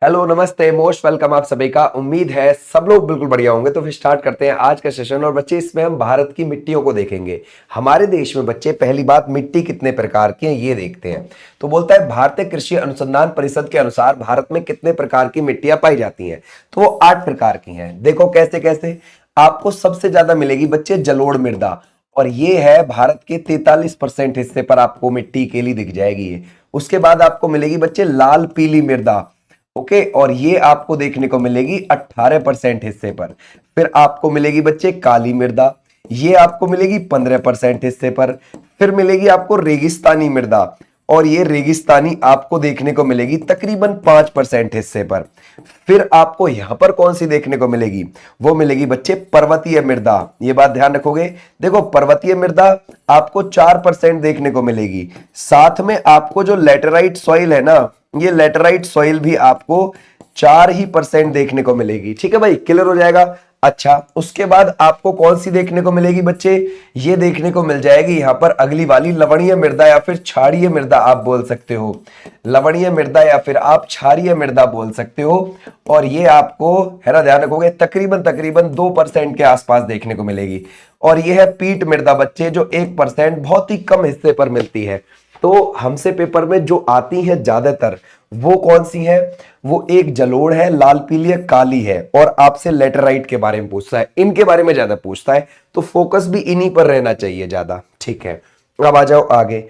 Hello नमस्ते most welcome आप सभी का। उम्मीद है सब लोग बिल्कुल बढ़िया होंगे। तो फिर स्टार्ट करते हैं आज का सेशन। और बच्चे इसमें हम भारत की मिट्टियों को देखेंगे। हमारे देश में बच्चे पहली बात मिट्टी कितने प्रकार की है ये देखते हैं। तो बोलता है भारतीय कृषि अनुसंधान परिषद के अनुसार भारत में कितने प्रकार की मिट्टियां पाई जाती हैं। तो वो 8 प्रकार की हैं। देखो कैसे कैसे। आपको सबसे ज्यादा मिलेगी बच्चे जलोढ़ मृदा, और ये है भारत के 43% हिस्से पर आपको मिट्टी के लिए दिख जाएगी ये। उसके बाद आपको मिलेगी बच्चे लाल पीली मृदा, ओके, और ये आपको देखने को मिलेगी 18% हिस्से पर। फिर आपको मिलेगी बच्चे काली मृदा, ये आपको मिलेगी 15% हिस्से पर। फिर मिलेगी आपको रेगिस्तानी मृदा, और ये रेगिस्तानी आपको देखने को मिलेगी तकरीबन 5% हिस्से पर। फिर आपको यहां पर कौन सी देखने को मिलेगी, वो मिलेगी बच्चे पर्वतीय मृदा। ये बात ध्यान रखोगे। देखो पर्वतीय मृदा आपको 4% देखने को मिलेगी। साथ में आपको जो लेटेराइट सॉइल है ना, ये लेटेराइट सॉइल भी आपको 4% देखने को मिलेगी। ठीक है भाई, क्लियर हो जाएगा। अच्छा, उसके बाद आपको कौन सी देखने को मिलेगी बच्चे, ये देखने को मिल जाएगी यहां पर अगली वाली लवणीय मृदा या फिर क्षारीय मृदा आप बोल सकते हो। लवणीय मृदा या फिर आप क्षारीय मृदा बोल सकते हो। और ये आपको है ना, ध्यान रखोगे, तकरीबन तकरीबन 2% के आसपास देखने को मिलेगी। और ये है पीट मृदा बच्चे, जो 1% बहुत ही कम हिस्से पर मिलती है। तो हमसे पेपर में जो आती है ज्यादातर वो कौन सी है, वो एक जलोढ़ है, लाल पीली है, काली है, और आपसे लेटेराइट के बारे में पूछता है, इनके बारे में ज्यादा पूछता है। तो फोकस भी इन्हीं पर रहना चाहिए ज्यादा। ठीक है, अब आ जाओ आगे।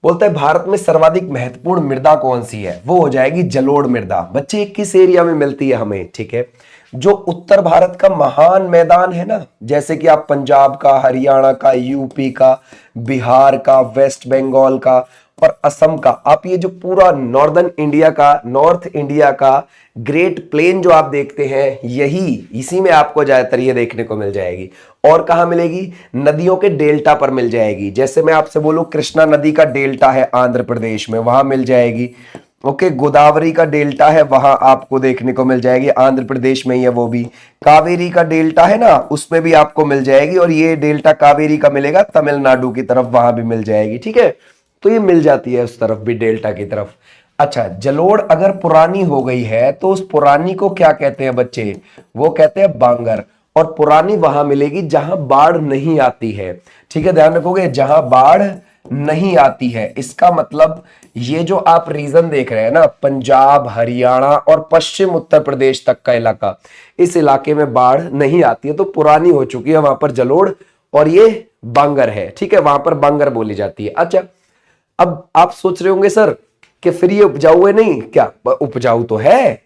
बोलता है भारत में सर्वाधिक महत्वपूर्ण मृदा कौन सी है, वो हो जाएगी जलोढ़ मृदा। बच्चे किस एरिया में मिलती है हमें, ठीक है, जो उत्तर भारत का महान मैदान है ना, जैसे कि आप पंजाब का, हरियाणा का, यूपी का, बिहार का, वेस्ट बंगाल का और असम का, आप ये जो पूरा नॉर्दर्न इंडिया का, नॉर्थ इंडिया का ग्रेट प्लेन जो आप देखते हैं, यही इसी में आपको ज्यादातर ये देखने को मिल जाएगी। और कहां मिलेगी, नदियों के डेल्टा पर मिल जाएगी। जैसे मैं आपसे बोलूं कृष्णा नदी का डेल्टा है आंध्र प्रदेश में, वहां मिल जाएगी। ओके, गोदावरी का डेल्टा है, वहां आपको देखने को मिल जाएगी, आंध्र प्रदेश में ही है वो भी। कावेरी का डेल्टा है ना, उसमें भी आपको मिल जाएगी। और ये डेल्टा कावेरी का मिलेगा तमिलनाडु की तरफ, वहां भी मिल जाएगी। ठीक है, तो ये मिल जाती है उस तरफ भी, डेल्टा की तरफ। अच्छा, जलोढ़ अगर पुरानी हो गई है तो उस पुरानी को क्या कहते हैं बच्चे, वो कहते हैं बांगर। और पुरानी वहां मिलेगी जहां बाढ़ नहीं आती है। ठीक है, ध्यान रखोगे, जहां बाढ़ नहीं आती है। इसका मतलब ये जो आप रीजन देख रहे हैं ना, पंजाब, हरियाणा और पश्चिम उत्तर प्रदेश तक का इलाका, इस इलाके में बाढ़ नहीं आती है, तो पुरानी हो चुकी है वहां पर जलोढ़, और ये बांगर है। ठीक है, वहां पर बांगर बोली जाती है। अच्छा, अब आप सोच रहे होंगे सर कि फिर ये उपजाऊ है नहीं क्या, उपजाऊ तो है,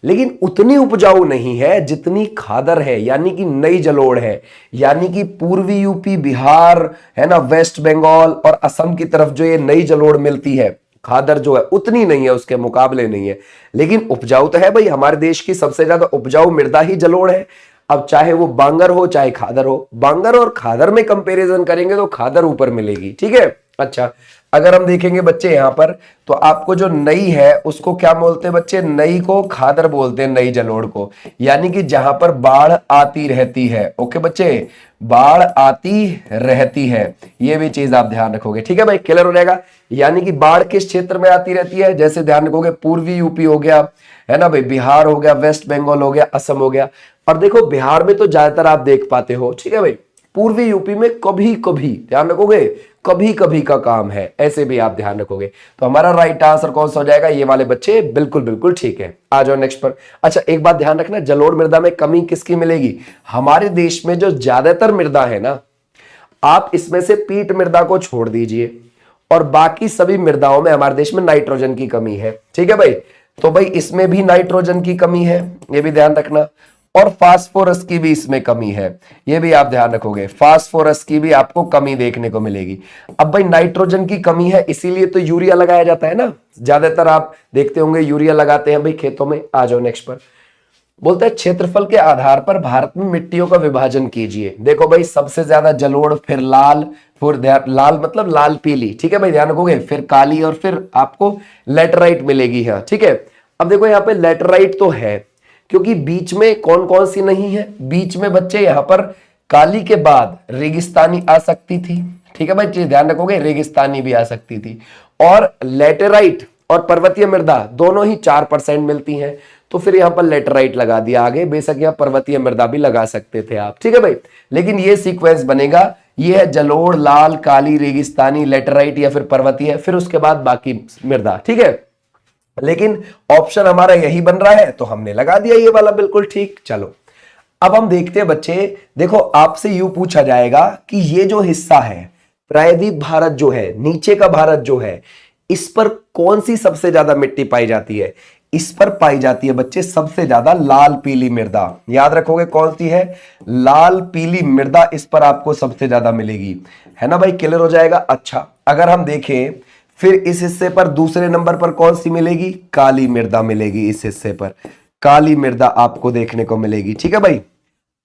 लेकिन उतनी उपजाऊ नहीं है जितनी खादर है, यानी कि नई जलोढ़ है। यानी कि पूर्वी यूपी, बिहार है ना, वेस्ट बंगाल और असम की तरफ जो ये नई जलोढ़ मिलती है, खादर जो है उतनी नहीं है, उसके मुकाबले नहीं है, लेकिन उपजाऊ तो है भाई। हमारे देश की सबसे ज्यादा उपजाऊ मृदा ही जलोढ़ है। अब चाहे वो बांगर हो चाहे खादर हो, बांगर और खादर में कंपैरिजन करेंगे तो खादर ऊपर मिलेगी। ठीक है, अच्छा, अगर हम देखेंगे बच्चे यहां पर, तो आपको जो नई है उसको क्या बोलते हैं बच्चे, नई को खादर बोलते हैं, नई जलोढ़ को। यानी कि जहां पर बाढ़ आती रहती है। ओके बच्चे, बाढ़ आती रहती है, ये भी चीज आप ध्यान रखोगे। ठीक है भाई, क्लियर हो जाएगा। यानी कि बाढ़ किस क्षेत्र में आती रहती है, जैसे ध्यान रखोगे, पूर्वी यूपी हो गया, है ना भाई, बिहार हो गया, वेस्ट बंगाल हो गया, असम हो गया। और देखो बिहार में तो ज्यादातर आप देख पाते हो। ठीक है भाई, पूर्वी यूपी में कभी कभी, ध्यान रखोगे, कभी कभी का काम है, ऐसे भी आप ध्यान रखोगे। तो हमारा राइट आंसर कौन सा हो जाएगा, ये वाले बच्चे, बिल्कुल बिल्कुल ठीक है। आ जाओ नेक्स्ट पर। अच्छा, एक बात ध्यान रखना, जलोढ़ मृदा में कमी किसकी मिलेगी, हमारे देश में जो ज्यादातर मृदा है ना, आप इसमें से पीट मृदा को छोड़ दीजिए, और बाकी सभी मृदाओं में हमारे देश में नाइट्रोजन की कमी है। ठीक है भाई, तो भाई इसमें भी नाइट्रोजन की कमी है, ये भी ध्यान रखना। और फास्फोरस की भी इसमें कमी है, ये भी आप ध्यान रखोगे, फास्फोरस की भी आपको कमी देखने को मिलेगी। अब भाई नाइट्रोजन की कमी है, इसीलिए तो यूरिया लगाया जाता है ना, ज्यादातर आप देखते होंगे यूरिया लगाते हैं भाई खेतों में। आ जाओ नेक्स्ट पर। बोलता है क्षेत्रफल के आधार पर भारत में मिट्टियों का विभाजन कीजिए। देखो भाई, सबसे ज्यादा जलोढ़, फिर लाल, फिर लाल मतलब लाल पीली। ठीक है भाई, ध्यान रखोगे, फिर काली, और फिर आपको लेटराइट मिलेगी। हाँ ठीक है, अब देखो यहाँ पे लेटराइट तो है, क्योंकि बीच में कौन कौन सी नहीं है, बीच में बच्चे यहां पर काली के बाद रेगिस्तानी आ सकती थी। ठीक है भाई, ध्यान रखोगे, रेगिस्तानी भी आ सकती थी। और लेटेराइट और पर्वतीय मृदा दोनों ही 4% मिलती हैं। तो फिर यहां पर लेटराइट लगा दिया आगे, बेशक यहां पर्वतीय मृदा भी लगा सकते थे आप, ठीक है भाई। लेकिन ये सीक्वेंस बनेगा, ये है जलोढ़, लाल, काली, रेगिस्तानी, लेटराइट या फिर पर्वतीय, फिर उसके बाद बाकी मृदा, ठीक है। लेकिन ऑप्शन हमारा यही बन रहा है तो हमने लगा दिया ये वाला, बिल्कुल ठीक। चलो अब हम देखते हैं बच्चे, देखो आपसे यूं पूछा जाएगा कि ये जो हिस्सा है प्रायद्वीप भारत जो है, नीचे का भारत जो है, इस पर कौन सी सबसे ज्यादा मिट्टी पाई जाती है? इस पर पाई जाती है बच्चे सबसे ज्यादा लाल पीली मृदा। याद रखोगे कौन सी है? लाल पीली मृदा इस पर आपको सबसे ज्यादा मिलेगी, है ना भाई, क्लियर हो जाएगा। अच्छा अगर हम देखें फिर इस हिस्से पर दूसरे नंबर पर कौन सी मिलेगी? काली मृदा मिलेगी, इस हिस्से पर काली मृदा आपको देखने को मिलेगी, ठीक है भाई।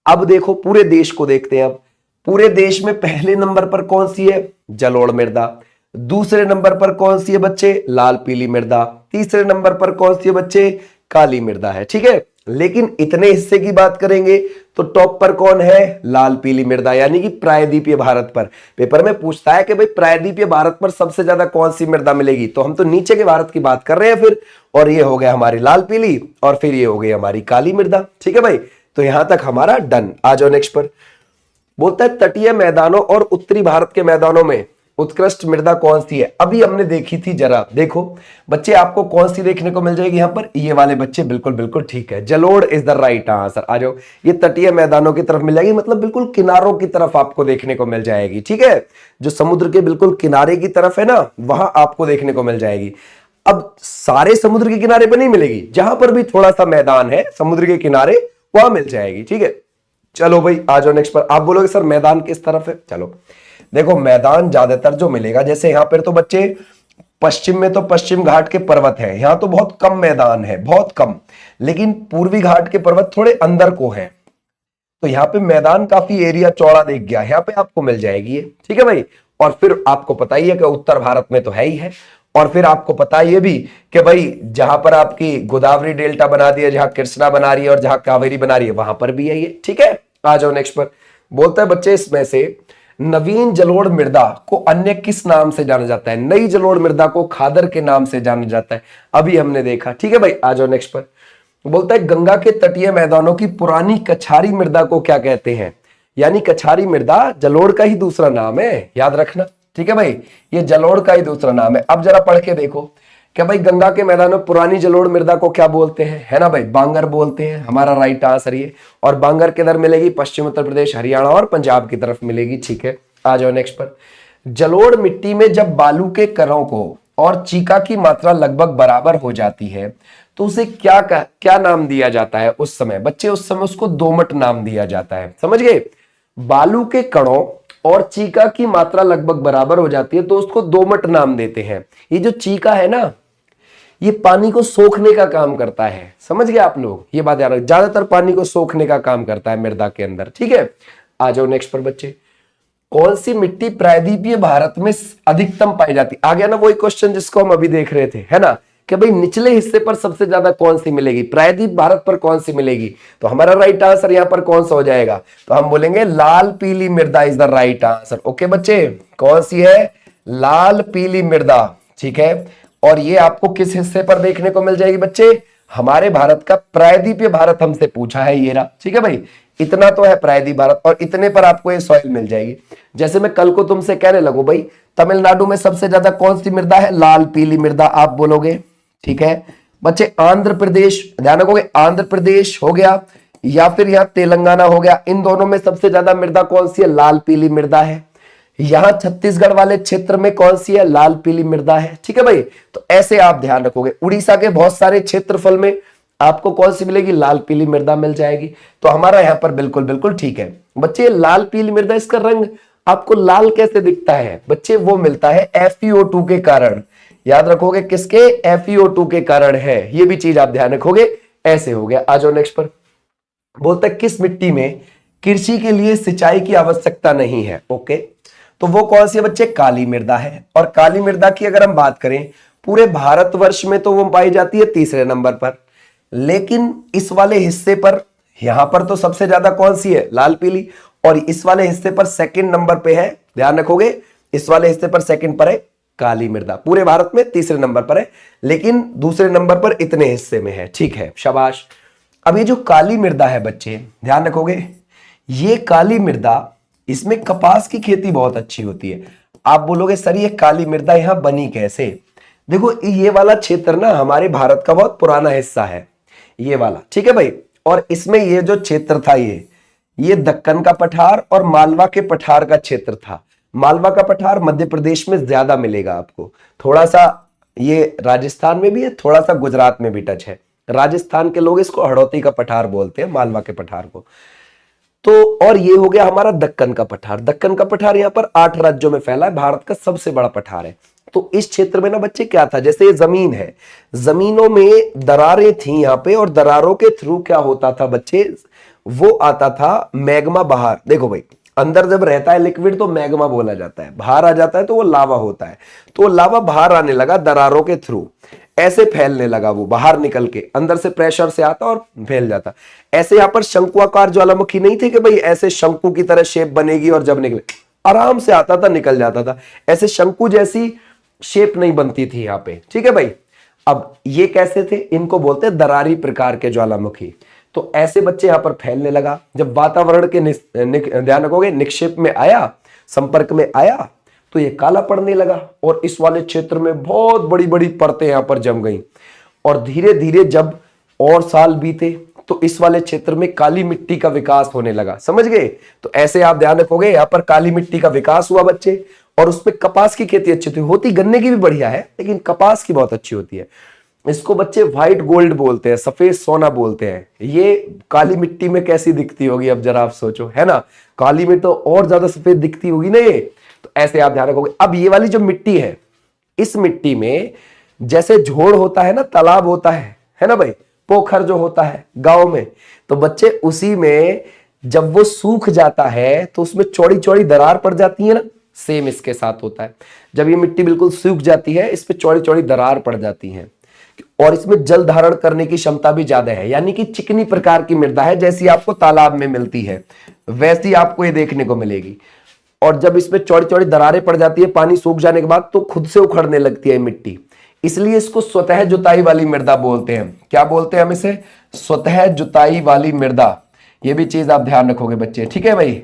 अब देखो पूरे देश को देखते हैं, अब पूरे देश में पहले नंबर पर कौन सी है? जलोढ़ मृदा। दूसरे नंबर पर कौन सी है बच्चे? लाल पीली मृदा। तीसरे नंबर पर कौन सी है बच्चे? काली मृदा है, ठीक है। लेकिन इतने हिस्से की बात करेंगे तो टॉप पर कौन है? लाल पीली मृदा, यानी कि प्रायद्वीपीय भारत पर। पेपर में पूछता है कि भाई प्रायद्वीपीय भारत पर सबसे ज्यादा कौन सी मृदा मिलेगी, तो हम तो नीचे के भारत की बात कर रहे हैं फिर, और ये हो गया हमारी लाल पीली और फिर ये हो गई हमारी काली मृदा, ठीक है भाई। तो यहां तक हमारा डन। आ जाओ नेक्स्ट पर। बोलता है तटीय मैदानों और उत्तरी भारत के मैदानों में उत्कृष्ट मृदा कौन सी है? अभी हमने देखी थी, जरा देखो बच्चे आपको कौन सी देखने को मिल जाएगी यहां पर? ये वाले बच्चे, बिल्कुल बिल्कुल ठीक है, जलोढ़ इज द राइट आंसर। आ जाओ, ये तटीय मैदानों की तरफ मिल जाएगी, मतलब बिल्कुल किनारों की तरफ आपको देखने को मिल जाएगी, ठीक है। जो समुद्र के बिल्कुल किनारे की तरफ है ना, वहां आपको देखने को मिल जाएगी। अब सारे समुद्र के किनारे पर नहीं मिलेगी, जहां पर भी थोड़ा सा मैदान है समुद्र के किनारे वहां मिल जाएगी, ठीक है। चलो भाई आ जाओ नेक्स्ट पर। आप बोलोगे सर मैदान किस तरफ है? चलो देखो मैदान ज्यादातर जो मिलेगा, जैसे यहां पर तो बच्चे पश्चिम में तो पश्चिम घाट के पर्वत है, यहां तो बहुत कम मैदान है, बहुत कम। लेकिन पूर्वी घाट के पर्वत थोड़े अंदर को है, तो यहाँ पे मैदान काफी एरिया चौड़ा दिख गया, यहाँ पे आपको मिल जाएगी ये, ठीक है भाई। और फिर आपको पता ही है कि उत्तर भारत में तो है ही है। और फिर आपको पता ये भी कि भाई जहां पर आपकी गोदावरी डेल्टा बना दी है, जहां कृष्णा बना रही है और जहां कावेरी बना रही है, वहां पर भी है ये, ठीक है। आ जाओ नेक्स्ट पर। बोलता है बच्चे इसमें से नवीन जलोढ़ मृदा को अन्य किस नाम से जाना जाता है? नई जलोढ़ मृदा को खादर के नाम से जाना जाता है, अभी हमने देखा, ठीक है भाई। आ जाओ नेक्स्ट पर। बोलता है गंगा के तटीय मैदानों की पुरानी कछारी मृदा को क्या कहते हैं? यानी कछारी मृदा जलोढ़ का ही दूसरा नाम है, याद रखना, ठीक है भाई, ये जलोढ़ का ही दूसरा नाम है। अब जरा पढ़ के देखो क्या भाई गंगा के मैदानों में पुरानी जलोढ़ मृदा को क्या बोलते हैं, है ना भाई? बांगर बोलते हैं, हमारा राइट आंसर ये। और बांगर किधर मिलेगी? पश्चिम उत्तर प्रदेश, हरियाणा और पंजाब की तरफ मिलेगी, ठीक है। आ जाओ नेक्स्ट पर। जलोढ़ मिट्टी में जब बालू के कणों को और चीका की मात्रा लगभग बराबर हो जाती है तो उसे क्या नाम दिया जाता है उस समय? बच्चे उस समय उसको दोमट नाम दिया जाता है, समझ गए? बालू के कणों और चीका की मात्रा लगभग बराबर हो जाती है तो उसको दोमट नाम देते हैं। ये जो चीका है ना, ये पानी को सोखने का काम करता है, समझ गए आप लोग? ये बात याद रखो, ज्यादातर पानी को सोखने का काम करता है मृदा के अंदर, ठीक है। आ जाओ नेक्स्ट पर बच्चे। कौन सी मिट्टी प्रायद्वीपीय भारत में अधिकतम पाई जाती? आ गया ना वही क्वेश्चन जिसको हम अभी देख रहे थे, है ना, कि भाई निचले हिस्से पर सबसे ज्यादा कौन सी मिलेगी? प्रायद्वीप भारत पर कौन सी मिलेगी? तो हमारा राइट आंसर यहां पर कौन सा हो जाएगा? तो हम बोलेंगे लाल पीली मृदा is the right answer. Okay बच्चे, कौन सी है? लाल पीली मृदा, ठीक है। और ये आपको किस हिस्से पर देखने को मिल जाएगी बच्चे? हमारे भारत का प्रायद्वीपीय भारत हमसे पूछा है ये रहा, ठीक है भाई। इतना तो है प्रायद्वीप भारत, और इतने पर आपको ये सॉइल मिल जाएगी। जैसे मैं कल को तुमसे कहने लगूं भाई तमिलनाडु में सबसे ज्यादा कौन सी मृदा है? लाल पीली मृदा, आप बोलोगे, ठीक है बच्चे। आंध्र प्रदेश, ध्यान रखोगे, आंध्र प्रदेश हो गया या फिर यहां तेलंगाना हो गया, इन दोनों में सबसे ज्यादा मृदा कौन सी है? लाल पीली मृदा है। यहां छत्तीसगढ़ वाले क्षेत्र में कौन सी है? लाल पीली मृदा है, ठीक है भाई। तो ऐसे आप ध्यान रखोगे। उड़ीसा के बहुत सारे क्षेत्रफल में आपको कौन सी मिलेगी? लाल पीली मृदा मिल जाएगी। तो हमारा यहां पर बिल्कुल बिल्कुल ठीक है बच्चे। लाल पीली मृदा, इसका रंग आपको लाल कैसे दिखता है बच्चे? वो मिलता है FeO2 के कारण, याद रखोगे किसके? FeO2 के कारण है, ये भी चीज आप ध्यान रखोगे। ऐसे हो गया। आ जाओ नेक्स्ट पर। बोलता है किस मिट्टी में कृषि के लिए सिंचाई की आवश्यकता नहीं है? ओके, तो वो कौन सी है बच्चे? काली मृदा है। और काली मृदा की अगर हम बात करें पूरे भारतवर्ष में तो वो पाई जाती है तीसरे नंबर पर, लेकिन इस वाले हिस्से पर, यहां पर तो सबसे ज्यादा कौन सी है? लाल पीली। और इस वाले हिस्से पर सेकंड नंबर पे है, ध्यान रखोगे, इस वाले हिस्से पर सेकंड पर है काली मृदा पूरे भारत में तीसरे नंबर पर है, लेकिन दूसरे नंबर पर इतने हिस्से में है। ठीक है, शाबाश। अब ये जो काली मृदा है बच्चे, ध्यान रखोगे, ये काली मृदा, इसमें कपास की खेती बहुत अच्छी होती है। आप बोलोगे सर ये काली मृदा यहां बनी कैसे? देखो ये वाला क्षेत्र ना हमारे भारत का बहुत पुराना हिस्सा है, ये वाला, ठीक है भाई। और इसमें ये जो क्षेत्र था, ये दक्कन का पठार और मालवा के पठार का क्षेत्र था। मालवा का पठार मध्य प्रदेश में ज्यादा मिलेगा आपको, थोड़ा सा ये राजस्थान में भी है, थोड़ा सा गुजरात में भी टच है। राजस्थान के लोग इसको हड़ौती का पठार बोलते हैं, मालवा के पठार को। तो और ये हो गया हमारा दक्कन का पठार। दक्कन का पठार यहाँ पर 8 राज्यों में फैला है, भारत का सबसे बड़ा पठार है। तो इस क्षेत्र में ना बच्चे क्या था, जैसे ये जमीन है, जमीनों में दरारें थी यहाँ पे, और दरारों के थ्रू क्या होता था बच्चे, वो आता था मैग्मा बाहर। देखो भाई, अंदर जब रहता है लिक्विड तो मैग्मा बोला जाता है, बाहर आ जाता है तो वो लावा होता है। तो लावा बाहर आने लगा दरारों के थ्रू, ऐसे फैलने लगा, वो बाहर निकल के अंदर से प्रेशर से आता और फैल जाता। ऐसे यहाँ पर शंकुआकार ज्वालामुखी नहीं थे कि भाई ऐसे शंकु की तरह शेप बनेगी और जब निकले आराम से आता था, निकल जाता था। ऐसे शंकु जैसी शेप नहीं बनती थी यहाँ पे, ठीक है भाई। अब ये कैसे थे, इनको बोलते हैं दरारी प्रकार के ज्वालामुखी। तो ऐसे बच्चे यहाँ पर फैलने लगा। जब वातावरण के ध्यान रखोगे निक्षेप में आया, संपर्क में आया, तो ये काला पड़ने लगा और इस वाले क्षेत्र में बहुत बड़ी बड़ी परतें यहाँ पर जम गई। और धीरे धीरे जब और साल बीते तो इस वाले क्षेत्र में काली मिट्टी का विकास होने लगा, समझ गए। तो ऐसे आप ध्यान रखोगे, यहाँ पर काली मिट्टी का विकास हुआ बच्चे, और उसमें कपास की खेती अच्छी होती, गन्ने की भी बढ़िया है लेकिन कपास की बहुत अच्छी होती है। इसको बच्चे व्हाइट गोल्ड बोलते हैं, सफेद सोना बोलते हैं। ये काली मिट्टी में कैसी दिखती होगी, अब जरा आप सोचो, है ना। काली में तो और ज्यादा सफेद दिखती होगी ना ये। तो ऐसे आप ध्यान रखोगे। अब ये वाली जो मिट्टी है, इस मिट्टी में जैसे झोड़ होता है ना, तालाब होता है ना भाई, पोखर जो होता है गांव में, तो बच्चे उसी में जब वो सूख जाता है तो उसमें चौड़ी चौड़ी दरार पड़ जाती है ना, सेम इसके साथ होता है। जब ये मिट्टी बिल्कुल सूख जाती है, इस पे चौड़ी चौड़ी दरार पड़ जाती है, और इसमें जल धारण करने की क्षमता भी ज्यादा है, यानी कि चिकनी प्रकार की मृदा है, जैसी आपको तालाब में मिलती है वैसी आपको ये देखने को मिलेगी। और जब इसमें चौड़ी चौड़ी दरारें पड़ जाती है पानी सूख जाने के बाद, तो खुद से उखड़ने लगती है मिट्टी, इसलिए इसको स्वतः जुताई वाली मृदा बोलते हैं। क्या बोलते हैं हम इसे? स्वतः जुताई वाली मृदा। ये भी चीज आप ध्यान रखोगे बच्चे, ठीक है भाई,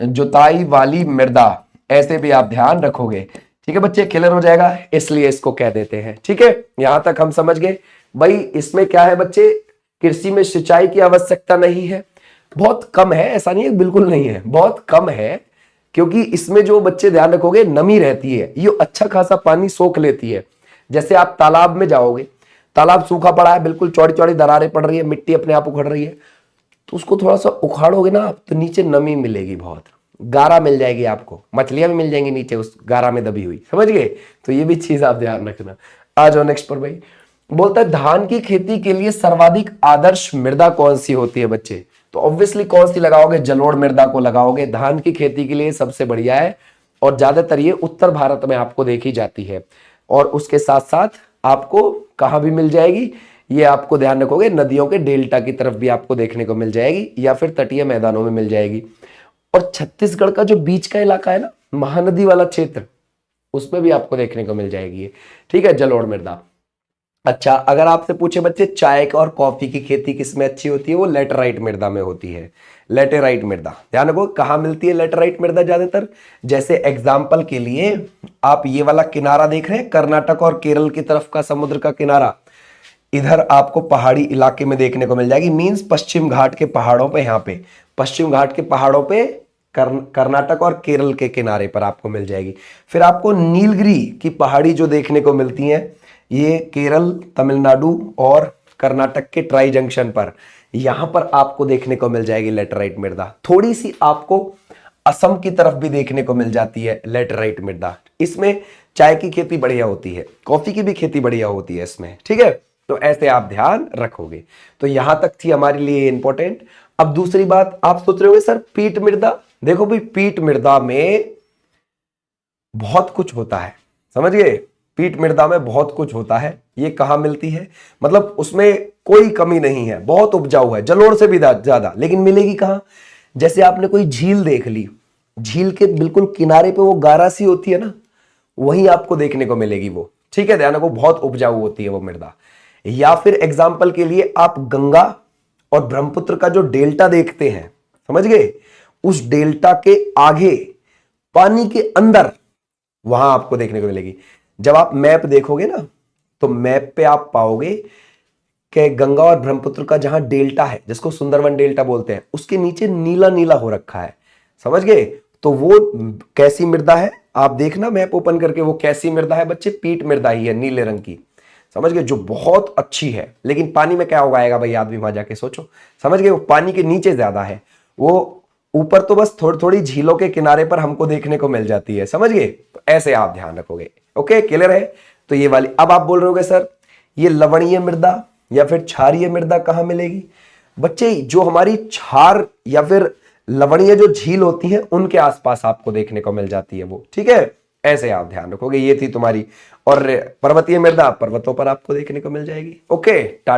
जुताई वाली मृदा, ऐसे भी आप ध्यान रखोगे, ठीक है बच्चे, क्लियर हो जाएगा, इसलिए इसको कह देते हैं। ठीक है, यहां तक हम समझ गए भाई। इसमें क्या है बच्चे, कृषि में सिंचाई की आवश्यकता नहीं है, बहुत कम है, ऐसा नहीं है बिल्कुल नहीं है, बहुत कम है, क्योंकि इसमें जो बच्चे ध्यान रखोगे नमी रहती है, ये अच्छा खासा पानी सोख लेती है। जैसे आप तालाब में जाओगे, तालाब सूखा पड़ा है, बिल्कुल चौड़ी चौड़ी दरारें पड़ रही है, मिट्टी अपने आप उखड़ रही है, तो उसको थोड़ा सा उखाड़ोगे ना तो नीचे नमी मिलेगी, बहुत गारा मिल जाएगी आपको, मछलियां भी मिल जाएंगी नीचे उस गारा में दबी हुई, समझ गए। तो ये भी चीज आप ध्यान रखना। आ जाओ नेक्स्ट पर भाई। बोलता है धान की खेती के लिए सर्वाधिक आदर्श मृदा कौन सी होती है बच्चे? तो ऑब्वियसली कौन सी लगाओगे? जलोढ़ मृदा को लगाओगे। धान की खेती के लिए सबसे बढ़िया है, और ज्यादातर ये उत्तर भारत में आपको देखी जाती है, और उसके साथ साथ आपको कहाँ भी मिल जाएगी, ये आपको ध्यान रखोगे, नदियों के डेल्टा की तरफ भी आपको देखने को मिल जाएगी, या फिर तटीय मैदानों में मिल जाएगी। और छत्तीसगढ़ का जो बीच का इलाका है ना, महानदी वाला क्षेत्र, उसमें भी आपको देखने को मिल जाएगी, ठीक है, जलोढ़ मृदा। अच्छा, अगर आपसे पूछे बच्चे चाय और कॉफी की खेती किसमें अच्छी होती है, वो लेटराइट मृदा में होती है। लेटेराइट मृदा, ध्यान रखो कहाँ मिलती है लेटेराइट मृदा ज्यादातर। जैसे एग्जाम्पल के लिए आप ये वाला किनारा देख रहे हैं, कर्नाटक और केरल की तरफ का समुद्र का किनारा, इधर आपको पहाड़ी इलाके में देखने को मिल जाएगी, मींस पश्चिम घाट के पहाड़ों पे, यहाँ पे पश्चिम घाट के पहाड़ों पे कर्नाटक और केरल के किनारे पर आपको मिल जाएगी। फिर आपको नीलगिरी की पहाड़ी जो देखने को मिलती हैं, ये केरल, तमिलनाडु और कर्नाटक के ट्राई जंक्शन पर, यहां पर आपको देखने को मिल जाएगी लेटेराइट मृदा। थोड़ी सी आपको असम की तरफ भी देखने को मिल जाती है लेटेराइट मृदा। इसमें चाय की खेती बढ़िया होती है, कॉफी की भी खेती बढ़िया होती है इसमें, ठीक है। तो ऐसे आप ध्यान रखोगे। तो यहां तक थी हमारे लिए इंपॉर्टेंट। अब दूसरी बात आप सोच रहे होंगे सर पीट मृदा, देखो भाई पीट मृदा में बहुत कुछ होता है, समझ गए। पीट मृदा में बहुत कुछ होता है। ये कहां मिलती है, मतलब उसमें कोई कमी नहीं है, बहुत उपजाऊ है, जलोढ़ से भी ज्यादा, लेकिन मिलेगी कहां? जैसे आपने कोई झील देख ली, झील के बिल्कुल किनारे पे वो गारा सी होती है ना, वहीं आपको देखने को मिलेगी वो। ठीक है, ध्यान रखो, बहुत उपजाऊ होती है वो मृदा। या फिर एग्जाम्पल के लिए आप गंगा और ब्रह्मपुत्र का जो डेल्टा देखते हैं, समझ गए, उस डेल्टा के आगे पानी के अंदर वहां आपको देखने को मिलेगी। जब आप मैप देखोगे ना, तो मैप पे आप पाओगे कि गंगा और ब्रह्मपुत्र का जहां डेल्टा है, जिसको सुंदरवन डेल्टा बोलते हैं, उसके नीचे नीला नीला हो रखा है, समझ गए। तो वो कैसी मृदा है, आप देखना मैप ओपन करके, वो कैसी मृदा है बच्चे, पीट मृदा ही है, नीले रंग की, समझ गए, जो बहुत अच्छी है। लेकिन पानी में क्या उगाएगा भाई, आदमी वहां जाके सोचो, समझ गए, वो पानी के नीचे ज्यादा है, वो ऊपर तो बस थोड़ी थोड़ी झीलों के किनारे पर हमको देखने को मिल जाती है, समझ गए। तो ऐसे आप ध्यान रखोगे। ओके, क्लियर है। तो ये वाली, अब आप बोल रहे होगे सर ये लवणीय मृदा या फिर क्षारीय मृदा कहां मिलेगी? बच्चे जो हमारी क्षार या फिर लवणीय जो झील होती है उनके आसपास आपको देखने को मिल जाती है वो। ठीक है, ऐसे आप ध्यान रखोगे। ये थी तुम्हारी। और पर्वतीय मृदा पर्वतों पर आपको देखने को मिल जाएगी। ओके, टाटा।